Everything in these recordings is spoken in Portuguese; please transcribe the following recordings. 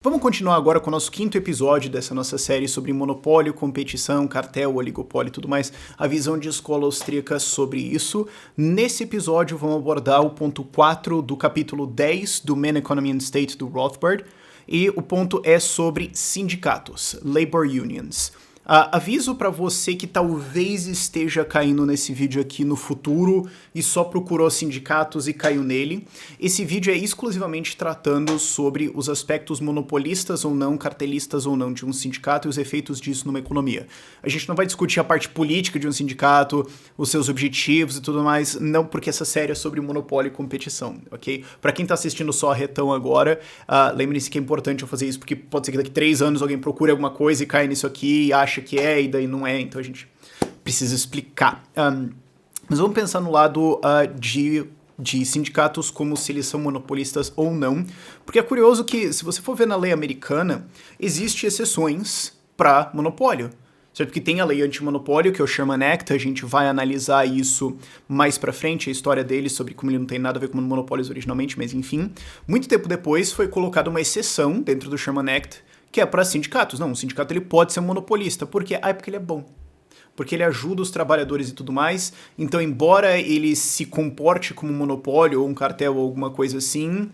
Vamos continuar agora com o nosso quinto episódio dessa nossa série sobre monopólio, competição, cartel, oligopólio e tudo mais, a visão de escola austríaca sobre isso. Nesse episódio vamos abordar o ponto 4 do capítulo 10 do Man, Economy and State do Rothbard, e o ponto é sobre sindicatos, labor unions. Aviso para você que talvez esteja caindo nesse vídeo aqui no futuro e só procurou sindicatos e caiu nele. Esse vídeo é exclusivamente tratando sobre os aspectos monopolistas ou não, cartelistas ou não de um sindicato e os efeitos disso numa economia. A gente não vai discutir a parte política de um sindicato, os seus objetivos e tudo mais, não, porque essa série é sobre monopólio e competição, ok? Para quem tá assistindo só a retão agora, lembre-se que é importante eu fazer isso, porque pode ser que daqui 3 anos alguém procure alguma coisa e caia nisso aqui e acha que é e daí não é, então a gente precisa explicar. Mas vamos pensar no lado de sindicatos como se eles são monopolistas ou não, porque é curioso que, se você for ver na lei americana, existem exceções para monopólio. Certo? Porque tem a lei antimonopólio, que é o Sherman Act, a gente vai analisar isso mais pra frente, a história dele, sobre como ele não tem nada a ver com monopólios originalmente, mas enfim. Muito tempo depois foi colocada uma exceção dentro do Sherman Act, que é para sindicatos. Não, um sindicato ele pode ser monopolista. Por quê? Porque ele é bom. Porque ele ajuda os trabalhadores e tudo mais. Então, embora ele se comporte como um monopólio ou um cartel ou alguma coisa assim,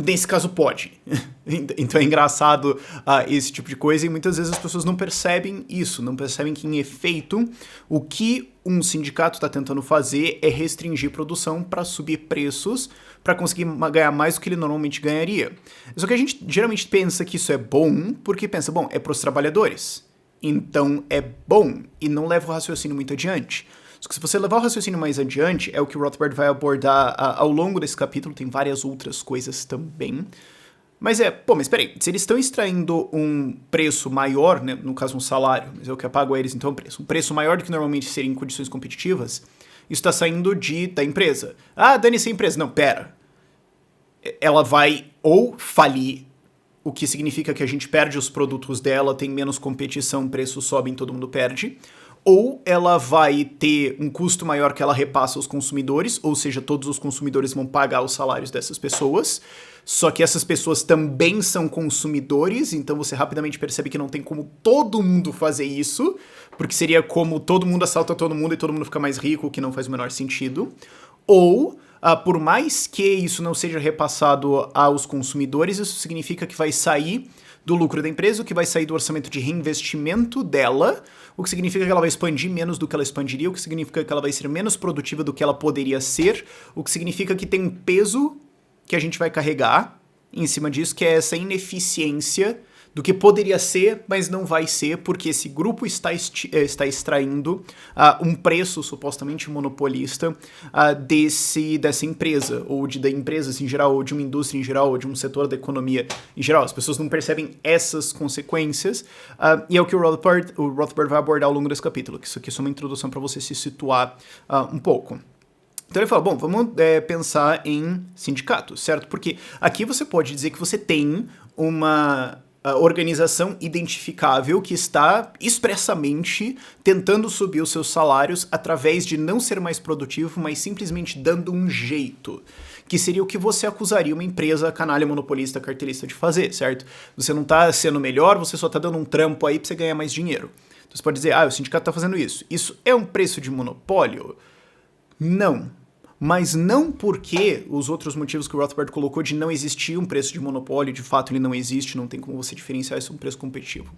nesse caso pode. Então é engraçado esse tipo de coisa e muitas vezes as pessoas não percebem isso, não percebem que em efeito o que um sindicato está tentando fazer é restringir produção para subir preços, para conseguir ganhar mais do que ele normalmente ganharia. Só que a gente geralmente pensa que isso é bom porque pensa, bom, é para os trabalhadores, então é bom e não leva o raciocínio muito adiante. Só que se você levar o raciocínio mais adiante, é o que o Rothbard vai abordar ao longo desse capítulo, tem várias outras coisas também. Mas mas peraí, se eles estão extraindo um preço maior, né, no caso um salário, mas é o que eu pago a eles, então é um preço maior do que normalmente seria em condições competitivas, isso está saindo da empresa. Dane-se a empresa. Não, pera. Ela vai ou falir, o que significa que a gente perde os produtos dela, tem menos competição, preços sobem, todo mundo perde. Ou ela vai ter um custo maior que ela repassa aos consumidores, ou seja, todos os consumidores vão pagar os salários dessas pessoas, só que essas pessoas também são consumidores, então você rapidamente percebe que não tem como todo mundo fazer isso, porque seria como todo mundo assalta todo mundo e todo mundo fica mais rico, o que não faz o menor sentido. Ou, por mais que isso não seja repassado aos consumidores, isso significa que vai sair do lucro da empresa, o que vai sair do orçamento de reinvestimento dela, o que significa que ela vai expandir menos do que ela expandiria, o que significa que ela vai ser menos produtiva do que ela poderia ser, o que significa que tem um peso que a gente vai carregar em cima disso, que é essa ineficiência do que poderia ser, mas não vai ser, porque esse grupo está extraindo um preço supostamente monopolista dessa empresa, ou de empresas em geral, ou de uma indústria em geral, ou de um setor da economia em geral. As pessoas não percebem essas consequências, e é o que o Rothbard vai abordar ao longo desse capítulo, que isso aqui é só uma introdução para você se situar um pouco. Então ele fala, bom, vamos pensar em sindicatos, certo? Porque aqui você pode dizer que você tem uma organização identificável que está expressamente tentando subir os seus salários através de não ser mais produtivo, mas simplesmente dando um jeito, que seria o que você acusaria uma empresa canalha, monopolista, cartelista de fazer, certo? Você não está sendo melhor, você só está dando um trampo aí para você ganhar mais dinheiro. Então você pode dizer, o sindicato está fazendo isso. Isso é um preço de monopólio? Não. Mas não porque os outros motivos que o Rothbard colocou de não existir um preço de monopólio, de fato ele não existe, não tem como você diferenciar isso de um preço competitivo.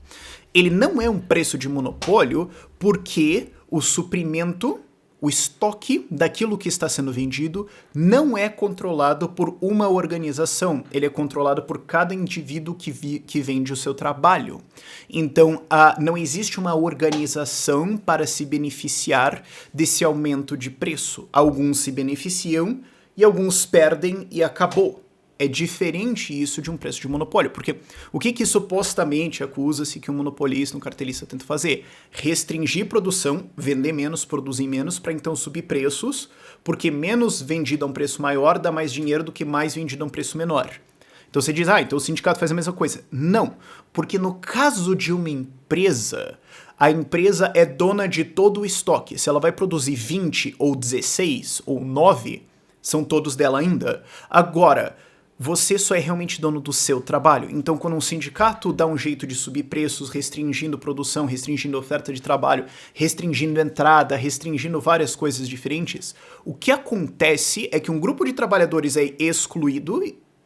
Ele não é um preço de monopólio porque o suprimento, o estoque daquilo que está sendo vendido não é controlado por uma organização, ele é controlado por cada indivíduo que vende o seu trabalho. Então, não existe uma organização para se beneficiar desse aumento de preço. Alguns se beneficiam e alguns perdem e acabou. É diferente isso de um preço de monopólio, porque o que supostamente acusa-se que um monopolista, um cartelista tenta fazer? Restringir produção, vender menos, produzir menos, para então subir preços, porque menos vendido a um preço maior dá mais dinheiro do que mais vendido a um preço menor. Então você diz, então o sindicato faz a mesma coisa. Não, porque no caso de uma empresa, a empresa é dona de todo o estoque. Se ela vai produzir 20 ou 16 ou 9, são todos dela ainda. Agora, você só é realmente dono do seu trabalho. Então, quando um sindicato dá um jeito de subir preços, restringindo produção, restringindo oferta de trabalho, restringindo entrada, restringindo várias coisas diferentes, o que acontece é que um grupo de trabalhadores é excluído,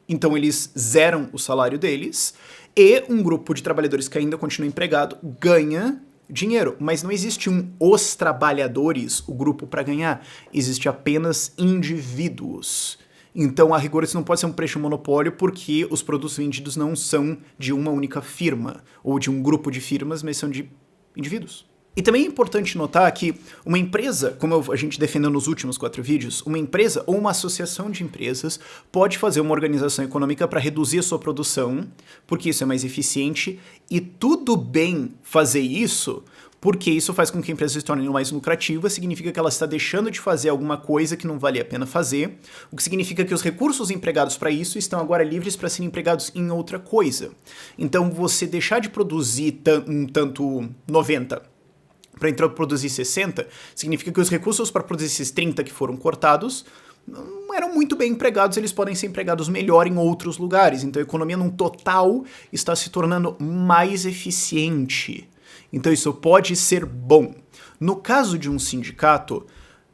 então eles zeram o salário deles, e um grupo de trabalhadores que ainda continua empregado ganha dinheiro, mas não existe os trabalhadores, o grupo para ganhar, existe apenas indivíduos. Então, a rigor, isso não pode ser um preço monopólio porque os produtos vendidos não são de uma única firma ou de um grupo de firmas, mas são de indivíduos. E também é importante notar que uma empresa, como a gente defendeu nos últimos 4 vídeos, uma empresa ou uma associação de empresas pode fazer uma organização econômica para reduzir a sua produção, porque isso é mais eficiente, e tudo bem fazer isso, porque isso faz com que a empresa se torne mais lucrativa, significa que ela está deixando de fazer alguma coisa que não vale a pena fazer, o que significa que os recursos empregados para isso estão agora livres para serem empregados em outra coisa. Então, você deixar de produzir um tanto 90 para entrar produzir 60, significa que os recursos para produzir esses 30 que foram cortados não eram muito bem empregados, eles podem ser empregados melhor em outros lugares. Então a economia num total está se tornando mais eficiente. Então isso pode ser bom. No caso de um sindicato,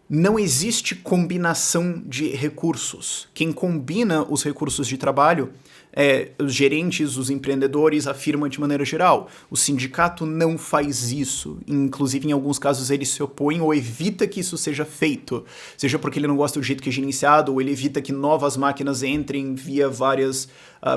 não existe combinação de recursos. Quem combina os recursos de trabalho é os gerentes, os empreendedores, a firma de maneira geral. O sindicato não faz isso. Inclusive, em alguns casos, ele se opõe ou evita que isso seja feito. Seja porque ele não gosta do jeito que é gerenciado, ou ele evita que novas máquinas entrem via várias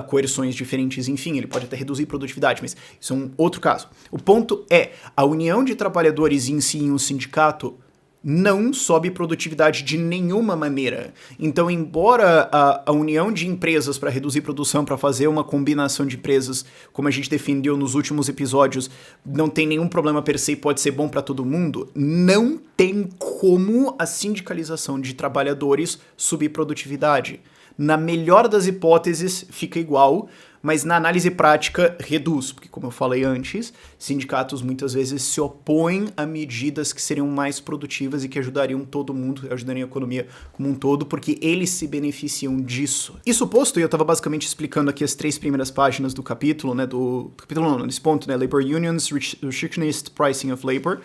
coerções diferentes. Enfim, ele pode até reduzir produtividade, mas isso é um outro caso. O ponto é, a união de trabalhadores em si em um sindicato não sobe produtividade de nenhuma maneira. Então, embora a união de empresas para reduzir produção, para fazer uma combinação de empresas, como a gente defendeu nos últimos episódios, não tem nenhum problema per se e pode ser bom para todo mundo, não tem como a sindicalização de trabalhadores subir produtividade. Na melhor das hipóteses, fica igual, mas na análise prática reduz, porque como eu falei antes, sindicatos muitas vezes se opõem a medidas que seriam mais produtivas e que ajudariam todo mundo, ajudariam a economia como um todo, porque eles se beneficiam disso. Isso posto, e eu estava basicamente explicando aqui as 3 primeiras páginas do capítulo, né, do capítulo não, nesse ponto, né, Labor Unions, Restrictionist Pricing of Labor,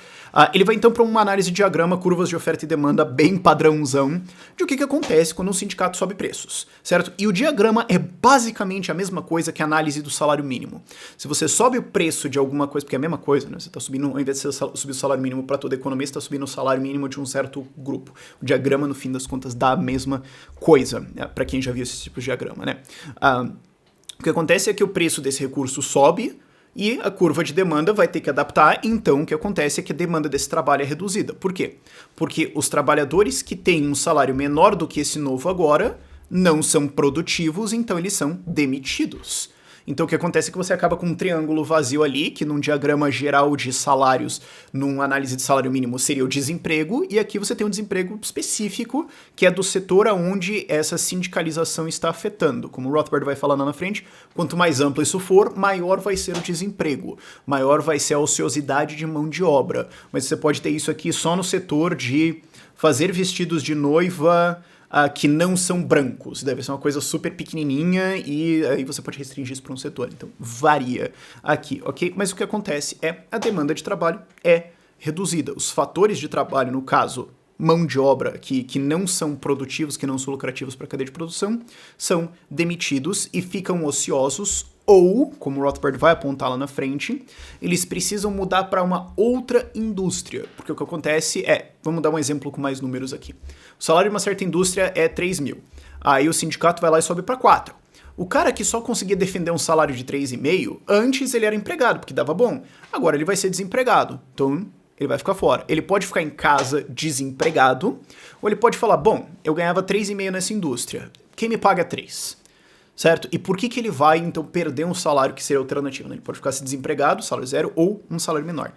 ele vai então para uma análise de diagrama, curvas de oferta e demanda bem padrãozão, de o que acontece quando um sindicato sobe preços, certo? E o diagrama é basicamente a mesma coisa que a análise do salário mínimo. Se você sobe o preço de alguma coisa, porque é a mesma coisa, né? Você está subindo, ao invés de você subir o salário mínimo para toda a economia, você está subindo o salário mínimo de um certo grupo. O diagrama, no fim das contas, dá a mesma coisa, né? Para quem já viu esse tipo de diagrama, né? O que acontece é que o preço desse recurso sobe e a curva de demanda vai ter que adaptar, então o que acontece é que a demanda desse trabalho é reduzida. Por quê? Porque os trabalhadores que têm um salário menor do que esse novo agora não são produtivos, então eles são demitidos. Então o que acontece é que você acaba com um triângulo vazio ali, que num diagrama geral de salários, numa análise de salário mínimo seria o desemprego, e aqui você tem um desemprego específico, que é do setor aonde essa sindicalização está afetando. Como o Rothbard vai falar lá na frente, quanto mais amplo isso for, maior vai ser o desemprego, maior vai ser a ociosidade de mão de obra. Mas você pode ter isso aqui só no setor de fazer vestidos de noiva que não são brancos. Deve ser uma coisa super pequenininha e aí você pode restringir isso para um setor. Então, varia aqui, ok? Mas o que acontece é a demanda de trabalho é reduzida. Os fatores de trabalho, no caso, mão de obra, que não são produtivos, que não são lucrativos para a cadeia de produção, são demitidos e ficam ociosos ou, como o Rothbard vai apontar lá na frente, eles precisam mudar para uma outra indústria. Porque o que acontece é, vamos dar um exemplo com mais números aqui. O salário de uma certa indústria é 3 mil. Aí o sindicato vai lá e sobe para 4. O cara que só conseguia defender um salário de 3,5, antes ele era empregado, porque dava bom. Agora ele vai ser desempregado. Então ele vai ficar fora. Ele pode ficar em casa desempregado, ou ele pode falar, bom, eu ganhava 3,5 nessa indústria. Quem me paga 3? Certo? E por que ele vai, então, perder um salário que seria alternativo? Né? Ele pode ficar se desempregado, salário zero, ou um salário menor.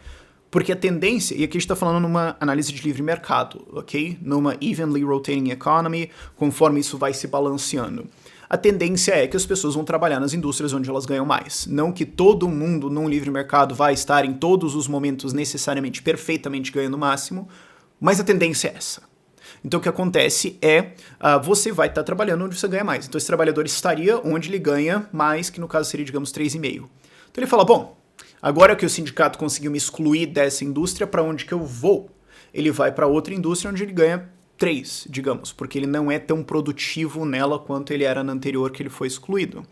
Porque a tendência, e aqui a gente está falando numa análise de livre mercado, ok? Numa evenly rotating economy, conforme isso vai se balanceando. A tendência é que as pessoas vão trabalhar nas indústrias onde elas ganham mais. Não que todo mundo num livre mercado vai estar em todos os momentos necessariamente perfeitamente ganhando o máximo, mas a tendência é essa. Então o que acontece é, você vai estar trabalhando onde você ganha mais. Então esse trabalhador estaria onde ele ganha mais, que no caso seria, digamos, 3,5. Então ele fala, bom, agora que o sindicato conseguiu me excluir dessa indústria, para onde que eu vou? Ele vai para outra indústria onde ele ganha 3, digamos, porque ele não é tão produtivo nela quanto ele era na anterior que ele foi excluído.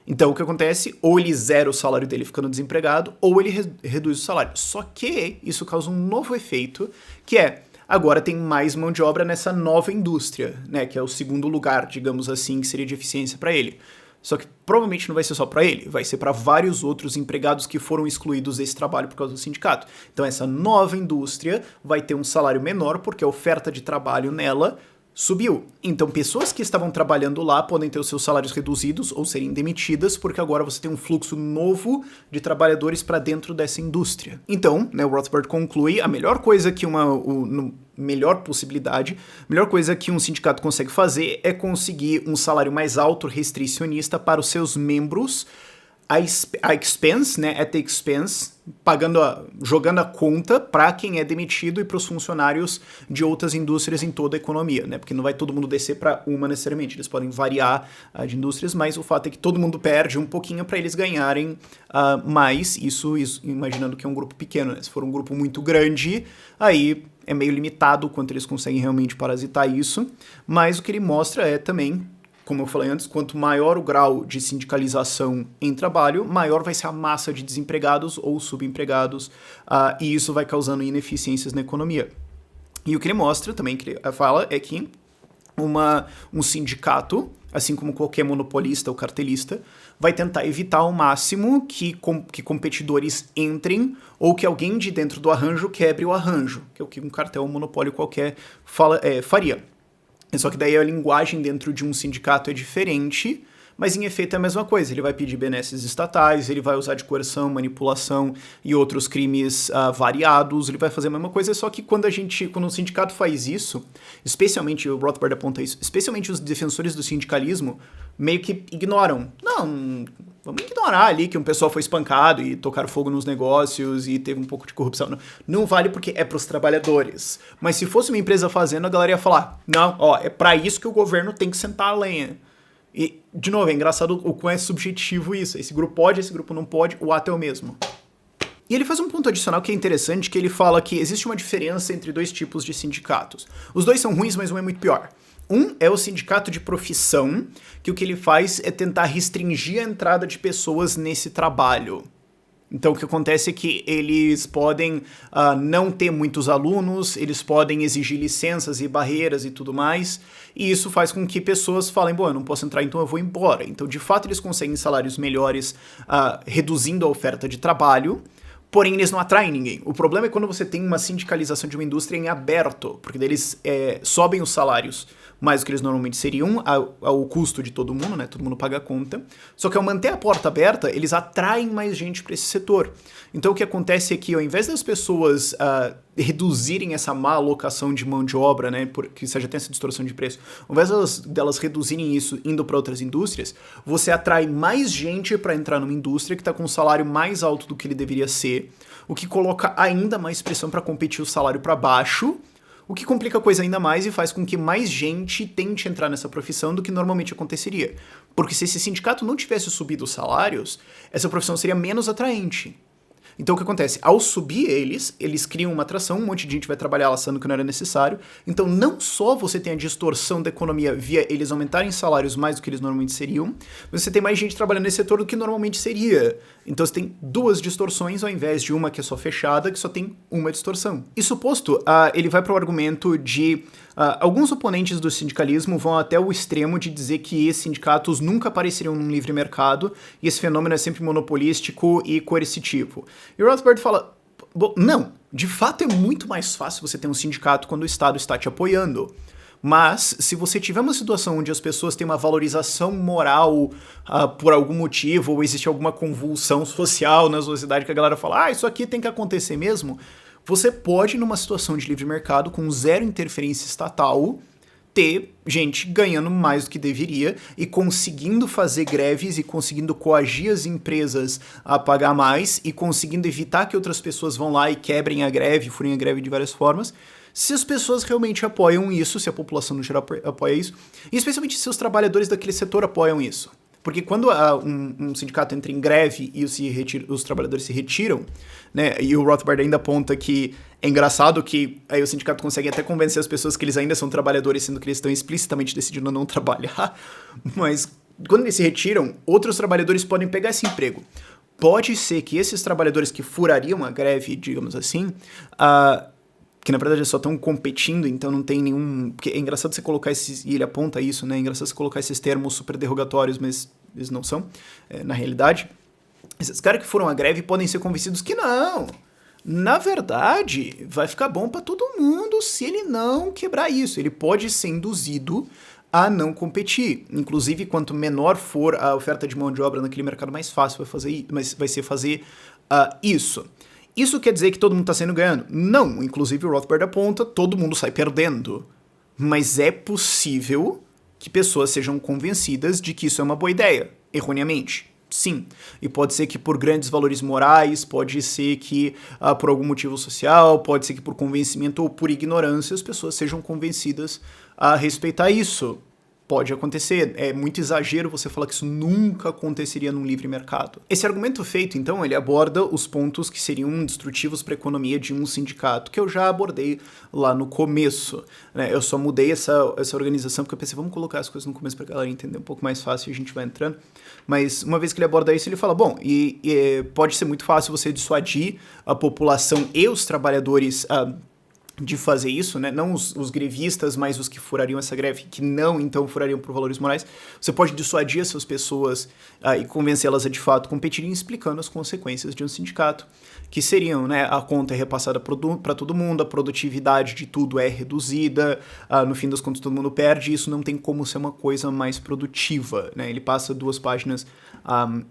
Então o que acontece? Ou ele zera o salário dele ficando desempregado, ou ele reduz o salário. Só que isso causa um novo efeito, que é, agora tem mais mão de obra nessa nova indústria, né, que é o segundo lugar, digamos assim, que seria de eficiência para ele. Só que provavelmente não vai ser só para ele, vai ser para vários outros empregados que foram excluídos desse trabalho por causa do sindicato. Então essa nova indústria vai ter um salário menor porque a oferta de trabalho nela subiu. Então pessoas que estavam trabalhando lá podem ter os seus salários reduzidos ou serem demitidas porque agora você tem um fluxo novo de trabalhadores para dentro dessa indústria. Então, né, o Rothbard conclui, a melhor coisa que melhor coisa que um sindicato consegue fazer é conseguir um salário mais alto restricionista para os seus membros a expense, né, at the expense, jogando a conta para quem é demitido e para os funcionários de outras indústrias em toda a economia, né, porque não vai todo mundo descer para uma necessariamente, eles podem variar de indústrias, mas o fato é que todo mundo perde um pouquinho para eles ganharem mais, isso imaginando que é um grupo pequeno, né, se for um grupo muito grande, aí é meio limitado o quanto eles conseguem realmente parasitar isso, mas o que ele mostra é também, como eu falei antes, quanto maior o grau de sindicalização em trabalho, maior vai ser a massa de desempregados ou subempregados, e isso vai causando ineficiências na economia. E o que ele mostra também, que ele fala, é que um sindicato, assim como qualquer monopolista ou cartelista, vai tentar evitar ao máximo que competidores entrem ou que alguém de dentro do arranjo quebre o arranjo, que é o que um cartel ou um monopólio qualquer faria. Só que daí a linguagem dentro de um sindicato é diferente, mas em efeito é a mesma coisa. Ele vai pedir benesses estatais, ele vai usar de coerção, manipulação e outros crimes variados, ele vai fazer a mesma coisa, só que quando um sindicato faz isso, especialmente, o Rothbard aponta isso, especialmente os defensores do sindicalismo, meio que ignoram. Não, vamos ignorar ali que um pessoal foi espancado e tocaram fogo nos negócios e teve um pouco de corrupção. Não vale porque é pros trabalhadores. Mas se fosse uma empresa fazendo, a galera ia falar, não, é pra isso que o governo tem que sentar a lenha. E, de novo, é engraçado o quão é subjetivo isso. Esse grupo pode, esse grupo não pode, o ato é o mesmo. E ele faz um ponto adicional que é interessante, que ele fala que existe uma diferença entre dois tipos de sindicatos. Os dois são ruins, mas um é muito pior. Um é o sindicato de profissão, que o que ele faz é tentar restringir a entrada de pessoas nesse trabalho. Então o que acontece é que eles podem não ter muitos alunos, eles podem exigir licenças e barreiras e tudo mais, e isso faz com que pessoas falem, bom, eu não posso entrar, então eu vou embora. Então de fato eles conseguem salários melhores reduzindo a oferta de trabalho, porém eles não atraem ninguém. O problema é quando você tem uma sindicalização de uma indústria em aberto, porque daí eles sobem os salários mais do que eles normalmente seriam, ao custo de todo mundo, né? Todo mundo paga a conta. Só que ao manter a porta aberta, eles atraem mais gente para esse setor. Então o que acontece é que ao invés das pessoas reduzirem essa má alocação de mão de obra, né? Porque você já tem essa distorção de preço, ao invés delas reduzirem isso indo para outras indústrias, você atrai mais gente para entrar numa indústria que está com um salário mais alto do que ele deveria ser, o que coloca ainda mais pressão para competir o salário para baixo, o que complica a coisa ainda mais e faz com que mais gente tente entrar nessa profissão do que normalmente aconteceria. Porque se esse sindicato não tivesse subido os salários, essa profissão seria menos atraente. Então o que acontece? Ao subir eles criam uma atração, um monte de gente vai trabalhar achando que não era necessário. Então não só você tem a distorção da economia via eles aumentarem salários mais do que eles normalmente seriam, mas você tem mais gente trabalhando nesse setor do que normalmente seria. Então você tem duas distorções ao invés de uma que é só fechada, que só tem uma distorção. Isso posto, ele vai para o argumento de alguns oponentes do sindicalismo vão até o extremo de dizer que esses sindicatos nunca apareceriam num livre mercado e esse fenômeno é sempre monopolístico e coercitivo. E o Rothbard fala, não, de fato é muito mais fácil você ter um sindicato quando o Estado está te apoiando. Mas, se você tiver uma situação onde as pessoas têm uma valorização moral por algum motivo, ou existe alguma convulsão social na sociedade que a galera fala, isso aqui tem que acontecer mesmo, você pode, numa situação de livre mercado, com zero interferência estatal, ter gente ganhando mais do que deveria e conseguindo fazer greves e conseguindo coagir as empresas a pagar mais e conseguindo evitar que outras pessoas vão lá e quebrem a greve, furem a greve de várias formas, se as pessoas realmente apoiam isso, se a população no geral apoia isso, e especialmente se os trabalhadores daquele setor apoiam isso. Porque quando um sindicato entra em greve e os trabalhadores se retiram, né, e o Rothbard ainda aponta que é engraçado que aí o sindicato consegue até convencer as pessoas que eles ainda são trabalhadores, sendo que eles estão explicitamente decidindo não trabalhar, mas quando eles se retiram, outros trabalhadores podem pegar esse emprego. Pode ser que esses trabalhadores que furariam a greve, digamos assim, que na verdade só estão competindo, então não tem nenhum... Porque é engraçado você colocar esses... E ele aponta isso, né? É engraçado você colocar esses termos super derrogatórios, mas eles não são, na realidade. Esses caras que foram à greve podem ser convencidos que não. Na verdade, vai ficar bom para todo mundo se ele não quebrar isso. Ele pode ser induzido a não competir. Inclusive, quanto menor for a oferta de mão de obra naquele mercado, mais fácil vai ser fazer isso. Isso quer dizer que todo mundo está saindo ganhando? Não. Inclusive, o Rothbard aponta, todo mundo sai perdendo. Mas é possível que pessoas sejam convencidas de que isso é uma boa ideia, erroneamente. Sim. E pode ser que por grandes valores morais, pode ser que por algum motivo social, pode ser que por convencimento ou por ignorância as pessoas sejam convencidas a respeitar isso. Pode acontecer. É muito exagero você falar que isso nunca aconteceria num livre mercado. Esse argumento feito, então, ele aborda os pontos que seriam destrutivos para a economia de um sindicato, que eu já abordei lá no começo, né? Eu só mudei essa organização porque eu pensei, vamos colocar as coisas no começo para a galera entender um pouco mais fácil e a gente vai entrando. Mas uma vez que ele aborda isso, ele fala, bom, pode ser muito fácil você dissuadir a população e os trabalhadores de fazer isso, né? Não os grevistas, mas os que furariam essa greve, que não, então, furariam por valores morais. Você pode dissuadir essas pessoas e convencê-las a, de fato, competirem, explicando as consequências de um sindicato, que seriam, né, a conta é repassada para todo mundo, a produtividade de tudo é reduzida, no fim das contas todo mundo perde, e isso não tem como ser uma coisa mais produtiva, né? Ele passa 2 páginas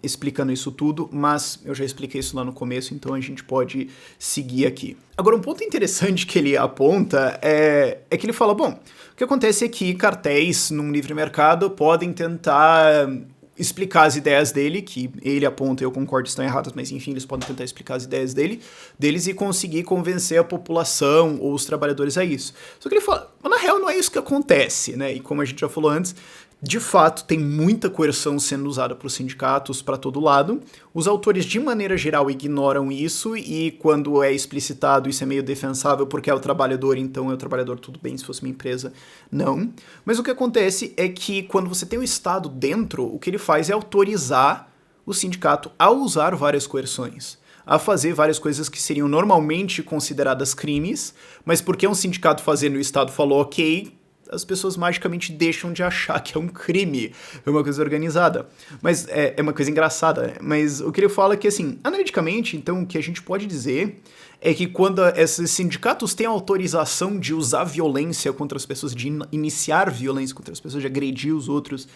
explicando isso tudo, mas eu já expliquei isso lá no começo, então a gente pode seguir aqui. Agora, um ponto interessante que ele aponta é que ele fala, bom, o que acontece é que cartéis num livre mercado podem tentar explicar as ideias dele, que ele aponta, eu concordo, estão erradas, mas enfim, eles podem tentar explicar as ideias deles e conseguir convencer a população ou os trabalhadores a isso. Só que ele fala, mas na real não é isso que acontece, né? E como a gente já falou antes, de fato, tem muita coerção sendo usada por sindicatos para todo lado. Os autores, de maneira geral, ignoram isso e quando é explicitado, isso é meio defensável porque é o trabalhador, então é o trabalhador, tudo bem, se fosse uma empresa, não. Mas o que acontece é que quando você tem o Estado dentro, o que ele faz é autorizar o sindicato a usar várias coerções, a fazer várias coisas que seriam normalmente consideradas crimes, mas porque um sindicato fazendo e o Estado falou ok, as pessoas magicamente deixam de achar que é um crime, é uma coisa organizada. Mas é uma coisa engraçada, né? Mas o que ele fala é que, assim, analiticamente, então, o que a gente pode dizer é que quando esses sindicatos têm autorização de usar violência contra as pessoas, de iniciar violência contra as pessoas, de agredir os outros,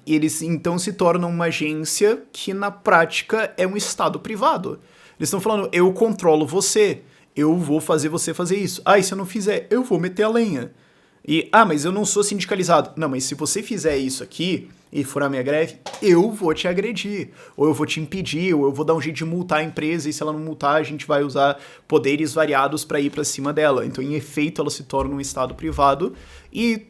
eles então se tornam uma agência que, na prática, é um Estado privado. Eles estão falando, eu controlo você, eu vou fazer você fazer isso. E se eu não fizer, eu vou meter a lenha. E, mas eu não sou sindicalizado. Não, mas se você fizer isso aqui e furar minha greve, eu vou te agredir, ou eu vou te impedir, ou eu vou dar um jeito de multar a empresa, e se ela não multar, a gente vai usar poderes variados para ir para cima dela. Então, em efeito, ela se torna um Estado privado e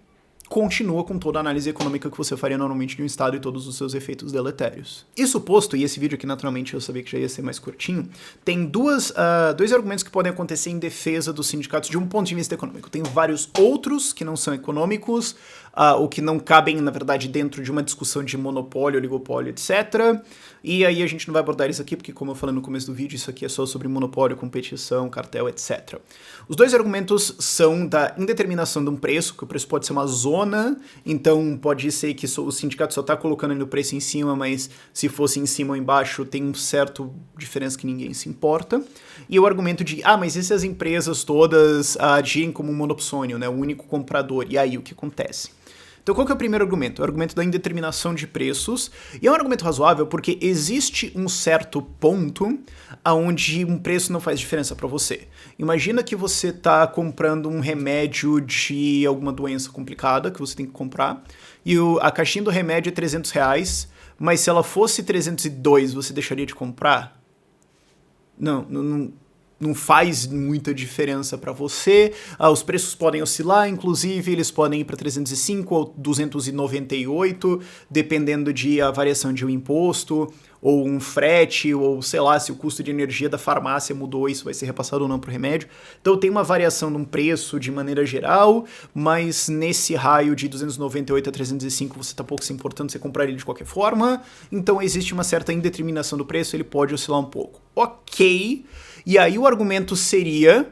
continua com toda a análise econômica que você faria normalmente de um Estado e todos os seus efeitos deletérios. Isso posto, e esse vídeo aqui naturalmente eu sabia que já ia ser mais curtinho, tem dois argumentos que podem acontecer em defesa dos sindicatos de um ponto de vista econômico. Tem vários outros que não são econômicos, ou que não cabem, na verdade, dentro de uma discussão de monopólio, oligopólio, etc. E aí a gente não vai abordar isso aqui, porque como eu falei no começo do vídeo, isso aqui é só sobre monopólio, competição, cartel, etc. Os 2 argumentos são da indeterminação de um preço, que o preço pode ser uma zona, então pode ser que o sindicato só está colocando ali o preço em cima, mas se fosse em cima ou embaixo tem um certo diferença que ninguém se importa. E o argumento de, mas e se as empresas todas agirem como um monopsônio, né, o único comprador, e aí o que acontece? Então qual que é o primeiro argumento? O argumento da indeterminação de preços, e é um argumento razoável porque existe um certo ponto onde um preço não faz diferença para você. Imagina que você está comprando um remédio de alguma doença complicada que você tem que comprar, e a caixinha do remédio é R$300, mas se ela fosse 302, você deixaria de comprar? Não não faz muita diferença para você. Os preços podem oscilar, inclusive, eles podem ir para 305 ou 298, dependendo de a variação de um imposto, ou um frete, ou sei lá, se o custo de energia da farmácia mudou, isso vai ser repassado ou não para o remédio. Então tem uma variação num preço de maneira geral, mas nesse raio de 298 a 305 você está pouco se importando, você comprar ele de qualquer forma, então existe uma certa indeterminação do preço, ele pode oscilar um pouco. Ok, e aí o argumento seria...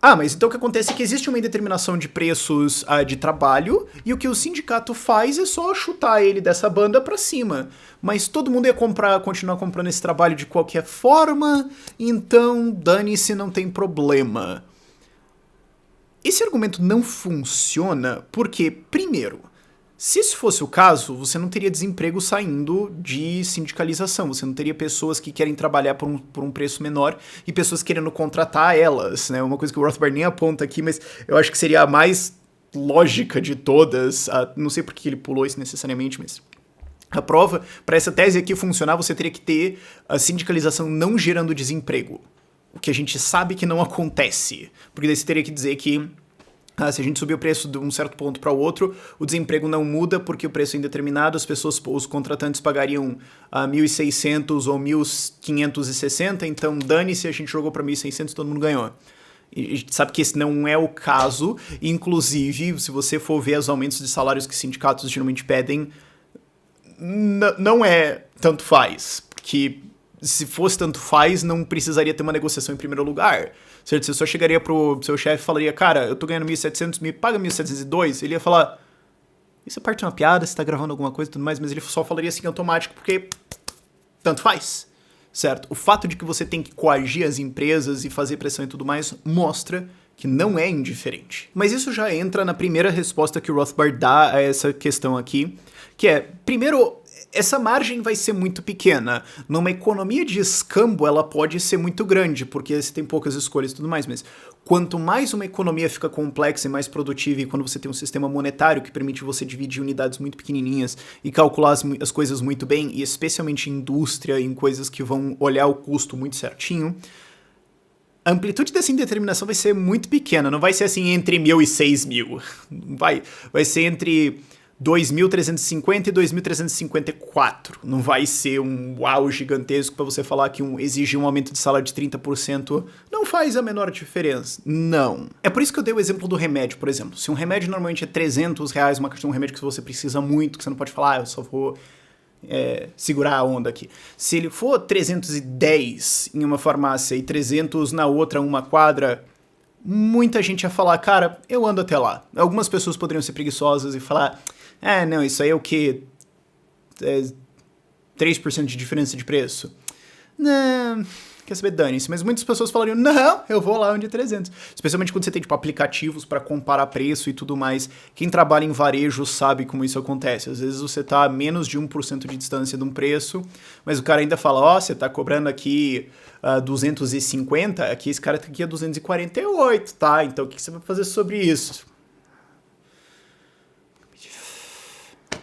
mas então o que acontece é que existe uma indeterminação de preços de trabalho e o que o sindicato faz é só chutar ele dessa banda pra cima. Mas todo mundo ia continuar comprando esse trabalho de qualquer forma, então dane-se, não tem problema. Esse argumento não funciona porque, primeiro, se isso fosse o caso, você não teria desemprego saindo de sindicalização, você não teria pessoas que querem trabalhar por um preço menor e pessoas querendo contratar elas, né? Uma coisa que o Rothbard nem aponta aqui, mas eu acho que seria a mais lógica de todas, não sei por que ele pulou isso necessariamente, mas a prova, para essa tese aqui funcionar, você teria que ter a sindicalização não gerando desemprego, o que a gente sabe que não acontece, porque daí você teria que dizer que se a gente subir o preço de um certo ponto para o outro, o desemprego não muda porque o preço é indeterminado, os contratantes pagariam 1.600 ou 1.560, então dane-se, a gente jogou para 1.600, todo mundo ganhou. E a gente sabe que esse não é o caso, inclusive, se você for ver os aumentos de salários que sindicatos geralmente pedem, não é tanto faz, porque se fosse tanto faz, não precisaria ter uma negociação em primeiro lugar, certo? Você só chegaria pro seu chefe e falaria, cara, eu tô ganhando 1.700, me paga 1.702, ele ia falar, isso é parte de uma piada, você tá gravando alguma coisa e tudo mais, mas ele só falaria assim automático, porque tanto faz, certo? O fato de que você tem que coagir as empresas e fazer pressão e tudo mais, mostra que não é indiferente. Mas isso já entra na primeira resposta que o Rothbard dá a essa questão aqui, que é, primeiro, essa margem vai ser muito pequena. Numa economia de escambo, ela pode ser muito grande, porque você tem poucas escolhas e tudo mais, mas quanto mais uma economia fica complexa e mais produtiva, e quando você tem um sistema monetário que permite você dividir unidades muito pequenininhas e calcular as coisas muito bem, e especialmente em indústria, em coisas que vão olhar o custo muito certinho, a amplitude dessa indeterminação vai ser muito pequena, não vai ser assim entre 1.000 e 6.000. Vai ser entre 2.350 e 2.354. Não vai ser um uau gigantesco para você falar que exigir um aumento de salário de 30% não faz a menor diferença. Não. É por isso que eu dei o exemplo do remédio, por exemplo. Se um remédio normalmente é R$300, um remédio que você precisa muito, que você não pode falar, eu só vou segurar a onda aqui. Se ele for 310 em uma farmácia e 300 na outra, uma quadra, muita gente ia falar, cara, eu ando até lá. Algumas pessoas poderiam ser preguiçosas e falar, não, isso aí é o quê? 3% de diferença de preço? Não, quer saber, dane-se. Mas muitas pessoas falariam, não, eu vou lá onde é 300. Especialmente quando você tem, tipo, aplicativos para comparar preço e tudo mais. Quem trabalha em varejo sabe como isso acontece. Às vezes você tá a menos de 1% de distância de um preço, mas o cara ainda fala, você tá cobrando aqui 250, aqui esse cara tá aqui a 248, tá? Então o que você vai fazer sobre isso?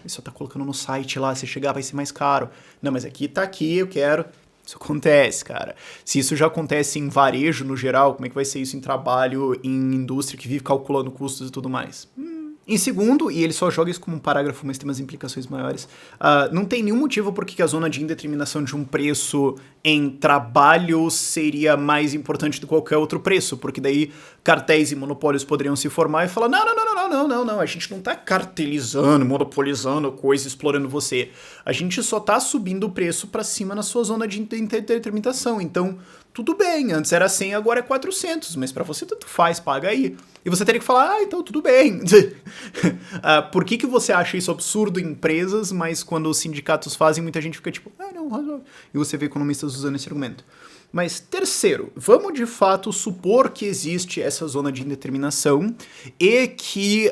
Ele só tá colocando no site lá, se chegar vai ser mais caro. Não, mas aqui tá aqui, eu quero... Isso acontece, cara. Se isso já acontece em varejo no geral, como é que vai ser isso em trabalho, em indústria que vive calculando custos e tudo mais? Em segundo, e ele só joga isso como um parágrafo, mas tem umas implicações maiores, não tem nenhum motivo por que a zona de indeterminação de um preço em trabalho seria mais importante do que qualquer outro preço, porque daí cartéis e monopólios poderiam se formar e falar, não, a gente não tá cartelizando, monopolizando coisa, explorando você. A gente só tá subindo o preço pra cima na sua zona de indeterminação, então tudo bem, antes era 100, agora é 400, mas pra você tanto faz, paga aí. E você teria que falar, então tudo bem. Por que você acha isso absurdo em empresas, mas quando os sindicatos fazem, muita gente fica tipo, não, razoável. E você vê economistas usando esse argumento. Mas terceiro, vamos de fato supor que existe essa zona de indeterminação e que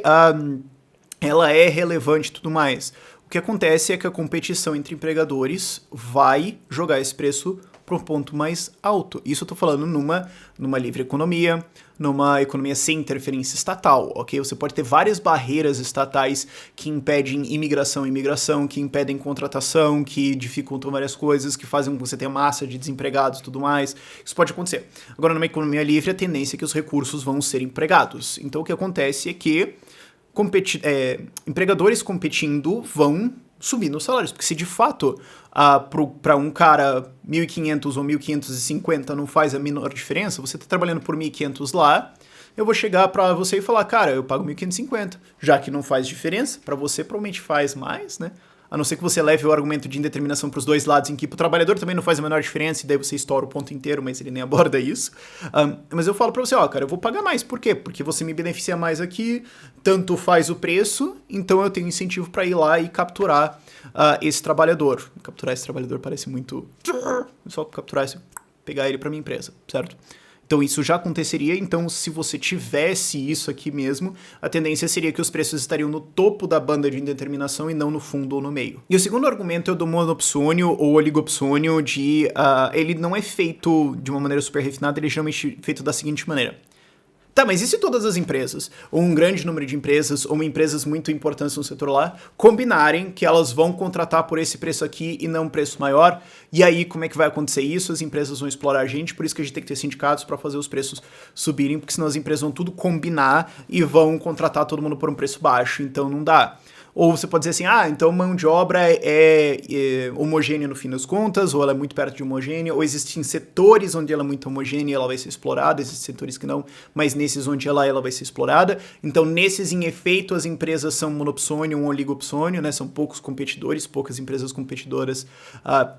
ela é relevante e tudo mais. O que acontece é que a competição entre empregadores vai jogar esse preço para um ponto mais alto. Isso eu tô falando numa livre economia, numa economia sem interferência estatal, ok? Você pode ter várias barreiras estatais que impedem imigração, que impedem contratação, que dificultam várias coisas, que fazem com que você tenha massa de desempregados e tudo mais. Isso pode acontecer. Agora, numa economia livre, a tendência é que os recursos vão ser empregados. Então, o que acontece é que empregadores competindo vão subir nos salários, porque se de fato para um cara 1.500 ou 1.550 não faz a menor diferença, você está trabalhando por 1.500 lá, eu vou chegar para você e falar, cara, eu pago 1.550, já que não faz diferença, para você provavelmente faz mais, né? A não ser que você leve o argumento de indeterminação para os dois lados, em que para o trabalhador também não faz a menor diferença, e daí você estoura o ponto inteiro, mas ele nem aborda isso. Mas eu falo para você, cara, eu vou pagar mais. Por quê? Porque você me beneficia mais aqui, tanto faz o preço, então eu tenho incentivo para ir lá e capturar esse trabalhador. Capturar esse trabalhador parece muito... Só capturar esse... pegar ele para minha empresa, certo? Então isso já aconteceria, então se você tivesse isso aqui mesmo, a tendência seria que os preços estariam no topo da banda de indeterminação e não no fundo ou no meio. E o segundo argumento é o do monopsônio ou oligopsônio, ele não é feito de uma maneira super refinada, ele é geralmente feito da seguinte maneira. Tá, mas e se todas as empresas, ou um grande número de empresas, ou empresas muito importantes no setor lá, combinarem que elas vão contratar por esse preço aqui e não um preço maior? E aí, como é que vai acontecer isso? As empresas vão explorar a gente, por isso que a gente tem que ter sindicatos para fazer os preços subirem, porque senão as empresas vão tudo combinar e vão contratar todo mundo por um preço baixo, então não dá. Ou você pode dizer assim, então mão de obra é homogênea no fim das contas, ou ela é muito perto de homogênea, ou existem setores onde ela é muito homogênea e ela vai ser explorada, existem setores que não, mas nesses onde ela vai ser explorada. Então, nesses, em efeito, as empresas são monopsônio ou oligopsônio, né? São poucos competidores, poucas empresas competidoras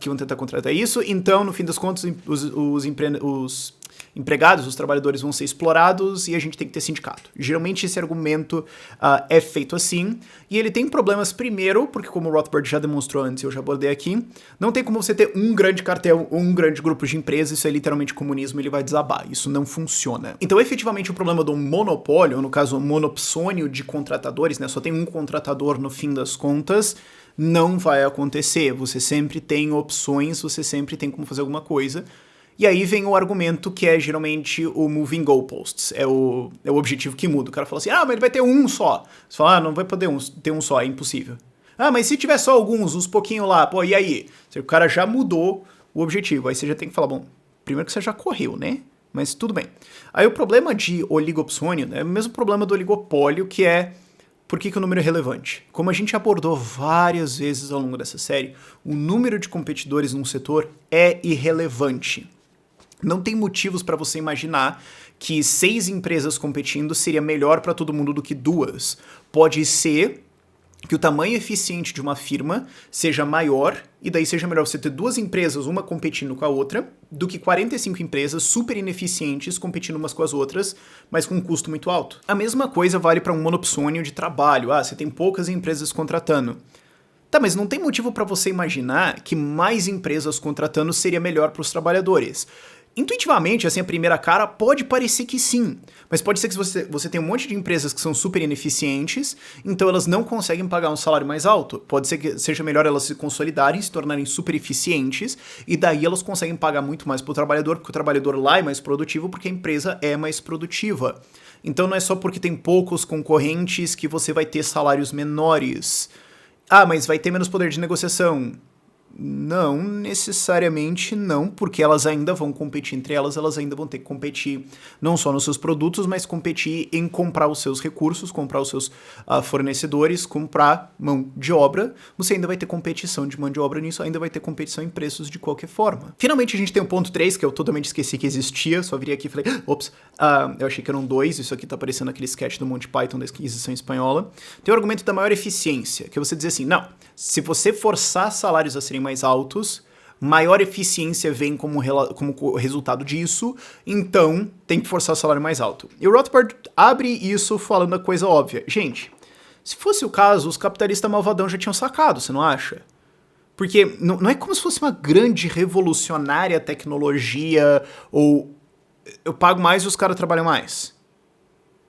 que vão tentar contratar isso. Então, no fim das contas, os empregados, os trabalhadores vão ser explorados e a gente tem que ter sindicato. Geralmente esse argumento é feito assim, e ele tem problemas primeiro, porque como o Rothbard já demonstrou antes, eu já abordei aqui, não tem como você ter um grande cartel ou um grande grupo de empresas, isso é literalmente comunismo, ele vai desabar, isso não funciona. Então efetivamente o problema do monopólio, ou no caso o monopsônio de contratadores, né, só tem um contratador no fim das contas, não vai acontecer, você sempre tem opções, você sempre tem como fazer alguma coisa. E aí vem o argumento que é geralmente o moving goalposts, é o objetivo que muda. O cara fala assim, mas ele vai ter um só. Você fala, não vai poder ter um só, é impossível. Mas se tiver só alguns, uns pouquinho lá, pô, e aí? O cara já mudou o objetivo, aí você já tem que falar, bom, primeiro que você já correu, né? Mas tudo bem. Aí o problema de oligopsônio é o mesmo problema do oligopólio, que é por que o número é relevante? Como a gente abordou várias vezes ao longo dessa série, o número de competidores num setor é irrelevante. Não tem motivos para você imaginar que 6 empresas competindo seria melhor para todo mundo do que 2. Pode ser que o tamanho eficiente de uma firma seja maior, e daí seja melhor você ter 2 empresas, uma competindo com a outra, do que 45 empresas super ineficientes competindo umas com as outras, mas com um custo muito alto. A mesma coisa vale para um monopsônio de trabalho. Você tem poucas empresas contratando. Tá, mas não tem motivo para você imaginar que mais empresas contratando seria melhor para os trabalhadores. Intuitivamente, assim, a primeira cara, pode parecer que sim, mas pode ser que você tenha um monte de empresas que são super ineficientes, então elas não conseguem pagar um salário mais alto. Pode ser que seja melhor elas se consolidarem, se tornarem super eficientes, e daí elas conseguem pagar muito mais pro trabalhador, porque o trabalhador lá é mais produtivo, porque a empresa é mais produtiva. Então não é só porque tem poucos concorrentes que você vai ter salários menores. Mas vai ter menos poder de negociação. Não, necessariamente não, porque elas ainda vão competir entre elas ainda vão ter que competir não só nos seus produtos, mas competir em comprar os seus recursos, comprar os seus fornecedores, comprar mão de obra. Você ainda vai ter competição de mão de obra nisso, ainda vai ter competição em preços de qualquer forma. Finalmente a gente tem o ponto 3, que eu totalmente esqueci que existia, só virei aqui e falei, ops, eu achei que eram 2, isso aqui tá parecendo aquele sketch do Monty Python da Inquisição Espanhola. Tem o argumento da maior eficiência, que é você dizer assim, não, se você forçar salários a serem mais altos, maior eficiência vem como resultado disso, então tem que forçar o salário mais alto. E o Rothbard abre isso falando a coisa óbvia. Gente, se fosse o caso, os capitalistas malvadão já tinham sacado, você não acha? Porque não é como se fosse uma grande revolucionária tecnologia, ou eu pago mais e os caras trabalham mais.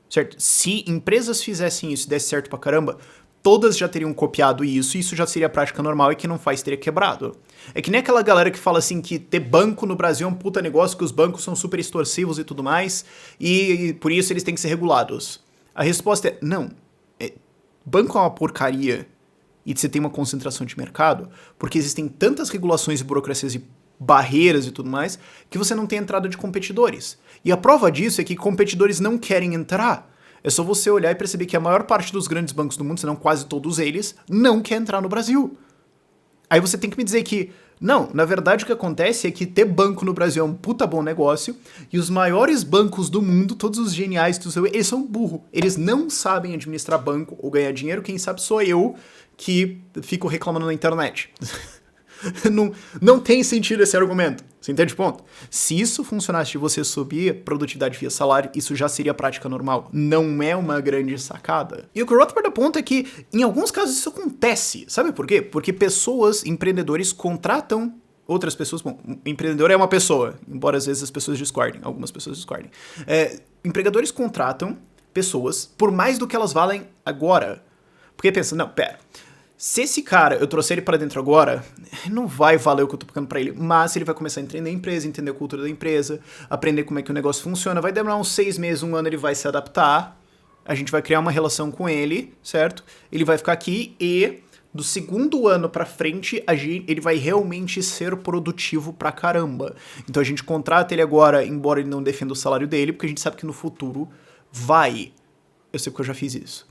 Certo? Se empresas fizessem isso e desse certo pra caramba, todas já teriam copiado isso, e isso já seria a prática normal, e quem não faz teria quebrado. É que nem aquela galera que fala assim que ter banco no Brasil é um puta negócio, que os bancos são super extorsivos e tudo mais, e por isso eles têm que ser regulados. A resposta é, não. Banco é uma porcaria, e você tem uma concentração de mercado, porque existem tantas regulações e burocracias e barreiras e tudo mais, que você não tem entrada de competidores. E a prova disso é que competidores não querem entrar. É só você olhar e perceber que a maior parte dos grandes bancos do mundo, se não quase todos eles, não quer entrar no Brasil. Aí você tem que me dizer que, não, na verdade o que acontece é que ter banco no Brasil é um puta bom negócio, e os maiores bancos do mundo, todos os geniais, eles são burros. Eles não sabem administrar banco ou ganhar dinheiro, quem sabe sou eu que fico reclamando na internet. Não tem sentido esse argumento. Você entende o ponto? Se isso funcionasse de você subir produtividade via salário, isso já seria prática normal. Não é uma grande sacada. E o que o Rothbard aponta é que, em alguns casos, isso acontece. Sabe por quê? Porque pessoas, empreendedores, contratam outras pessoas. Bom, empreendedor é uma pessoa, embora às vezes as pessoas discordem. Algumas pessoas discordem. Empregadores contratam pessoas por mais do que elas valem agora. Porque pensa, não, pera. Se esse cara, eu trouxe ele para dentro agora, não vai valer o que eu tô pagando pra ele, mas ele vai começar a entender a empresa, entender a cultura da empresa, aprender como é que o negócio funciona, vai demorar uns 6 meses, 1 ano, ele vai se adaptar, a gente vai criar uma relação com ele, certo? Ele vai ficar aqui e do segundo ano pra frente, ele vai realmente ser produtivo pra caramba. Então a gente contrata ele agora, embora ele não defenda o salário dele, porque a gente sabe que no futuro vai. Eu sei porque eu já fiz isso.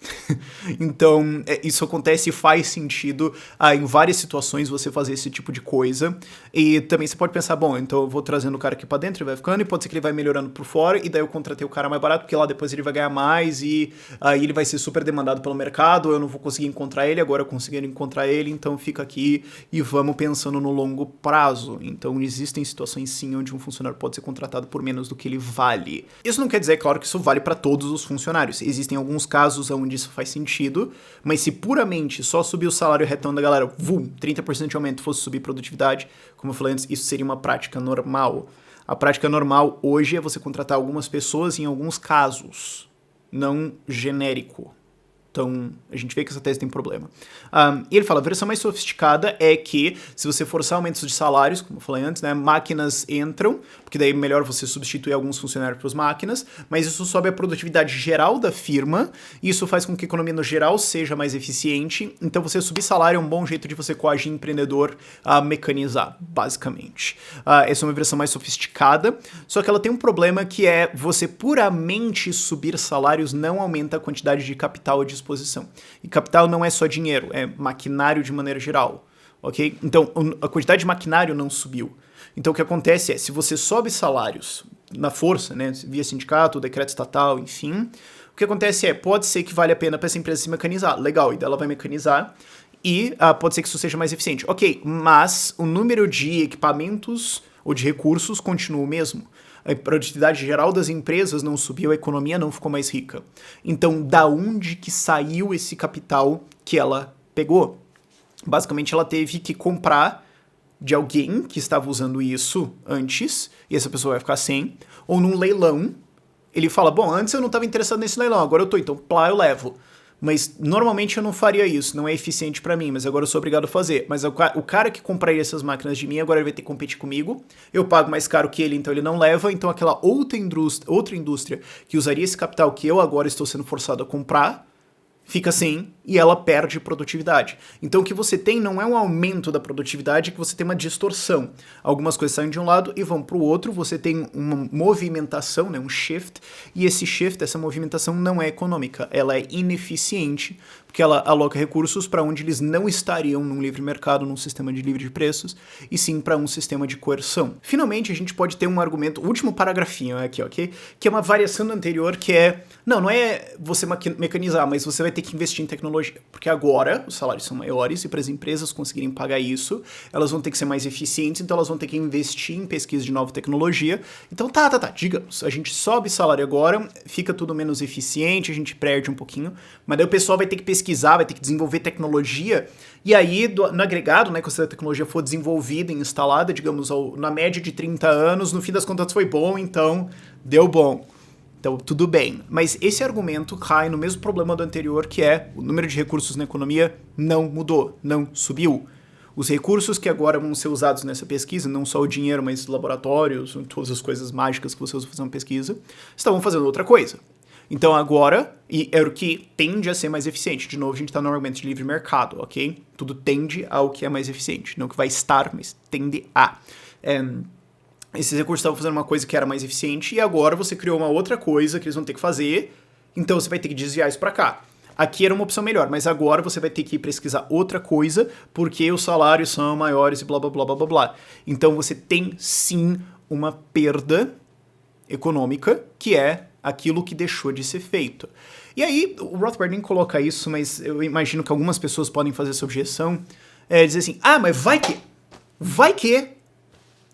Então, isso acontece e faz sentido em várias situações você fazer esse tipo de coisa. E também você pode pensar, bom, então eu vou trazendo o cara aqui pra dentro, ele vai ficando, e pode ser que ele vai melhorando por fora, e daí eu contratei o cara mais barato, porque lá depois ele vai ganhar mais, e aí ele vai ser super demandado pelo mercado, eu não vou conseguir encontrar ele, agora eu consegui encontrar ele, então fica aqui e vamos pensando no longo prazo. Então existem situações sim onde um funcionário pode ser contratado por menos do que ele vale. Isso não quer dizer, claro, que isso vale para todos os funcionários. Existem alguns casos onde isso faz sentido, mas se puramente só subir o salário retão da galera, 30% de aumento, fosse subir produtividade, como eu falei antes, isso seria uma prática normal. A prática normal hoje é você contratar algumas pessoas em alguns casos, não genérico. Então, a gente vê que essa tese tem problema. E ele fala, a versão mais sofisticada é que, se você forçar aumentos de salários, como eu falei antes, né, máquinas entram, porque daí é melhor você substituir alguns funcionários por máquinas, mas isso sobe a produtividade geral da firma, e isso faz com que a economia no geral seja mais eficiente. Então, você subir salário é um bom jeito de você coagir empreendedor a mecanizar, basicamente. Essa é uma versão mais sofisticada, só que ela tem um problema que é você puramente subir salários não aumenta a quantidade de capital à disposição. E capital não é só dinheiro, é maquinário de maneira geral, ok? Então, a quantidade de maquinário não subiu. Então, o que acontece é, se você sobe salários na força, né, via sindicato, decreto estatal, enfim, o que acontece é, pode ser que vale a pena para essa empresa se mecanizar. Legal, e dela vai mecanizar, e pode ser que isso seja mais eficiente. Ok, mas o número de equipamentos ou de recursos continua o mesmo. A produtividade geral das empresas não subiu, a economia não ficou mais rica. Então, da onde que saiu esse capital que ela pegou? Basicamente, ela teve que comprar de alguém que estava usando isso antes, e essa pessoa vai ficar sem, ou num leilão, ele fala, bom, antes eu não estava interessado nesse leilão, agora eu tô, então lá eu levo. Mas normalmente eu não faria isso, não é eficiente pra mim, mas agora eu sou obrigado a fazer. Mas o cara que compraria essas máquinas de mim, agora ele vai ter que competir comigo, eu pago mais caro que ele, então ele não leva, então aquela outra indústria que usaria esse capital que eu agora estou sendo forçado a comprar, fica sem e ela perde produtividade. Então o que você tem não é um aumento da produtividade, é que você tem uma distorção. Algumas coisas saem de um lado e vão para o outro, você tem uma movimentação, né, um shift, e esse shift, essa movimentação não é econômica, ela é ineficiente, porque ela aloca recursos para onde eles não estariam num livre mercado, num sistema de livre de preços, e sim para um sistema de coerção. Finalmente, a gente pode ter um argumento, último paragrafinho aqui, ok? Que é uma variação do anterior, que é, não é você mecanizar, mas você vai ter que investir em tecnologia, porque agora os salários são maiores e para as empresas conseguirem pagar isso, elas vão ter que ser mais eficientes, então elas vão ter que investir em pesquisa de nova tecnologia. Então digamos, a gente sobe salário agora, fica tudo menos eficiente, a gente perde um pouquinho, mas daí o pessoal vai ter que pesquisar, vai ter que desenvolver tecnologia, e aí no agregado, né, quando essa tecnologia for desenvolvida e instalada, digamos, na média de 30 anos, no fim das contas foi bom, então deu bom. Então, tudo bem. Mas esse argumento cai no mesmo problema do anterior, que é o número de recursos na economia não mudou, não subiu. Os recursos que agora vão ser usados nessa pesquisa, não só o dinheiro, mas laboratórios, todas as coisas mágicas que você usa para fazer uma pesquisa, estavam fazendo outra coisa. Então agora, e é o que tende a ser mais eficiente. De novo, a gente está no argumento de livre mercado, ok? Tudo tende ao que é mais eficiente. Não que vai estar, mas tende a. Esses recursos estavam fazendo uma coisa que era mais eficiente e agora você criou uma outra coisa que eles vão ter que fazer, então você vai ter que desviar isso para cá. Aqui era uma opção melhor, mas agora você vai ter que pesquisar outra coisa porque os salários são maiores e blá blá blá blá blá blá. Então você tem sim uma perda econômica que é aquilo que deixou de ser feito. E aí, o Rothbard nem coloca isso, mas eu imagino que algumas pessoas podem fazer essa objeção, dizer assim, mas vai que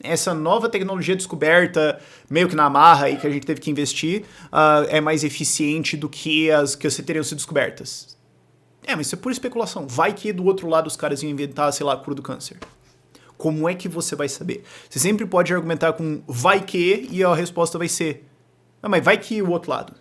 essa nova tecnologia descoberta, meio que na marra e que a gente teve que investir, é mais eficiente do que as que teriam sido descobertas. Mas isso é pura especulação. Vai que do outro lado os caras iam inventar, sei lá, a cura do câncer. Como é que você vai saber? Você sempre pode argumentar com vai que e a resposta vai ser mas vai que o outro lado.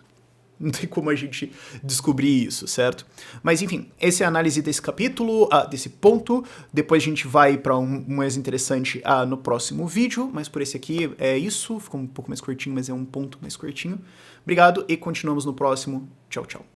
Não tem como a gente descobrir isso, certo? Mas enfim, essa é a análise desse capítulo, desse ponto. Depois a gente vai para um mais interessante no próximo vídeo. Mas por esse aqui é isso. Ficou um pouco mais curtinho, mas é um ponto mais curtinho. Obrigado e continuamos no próximo. Tchau, tchau.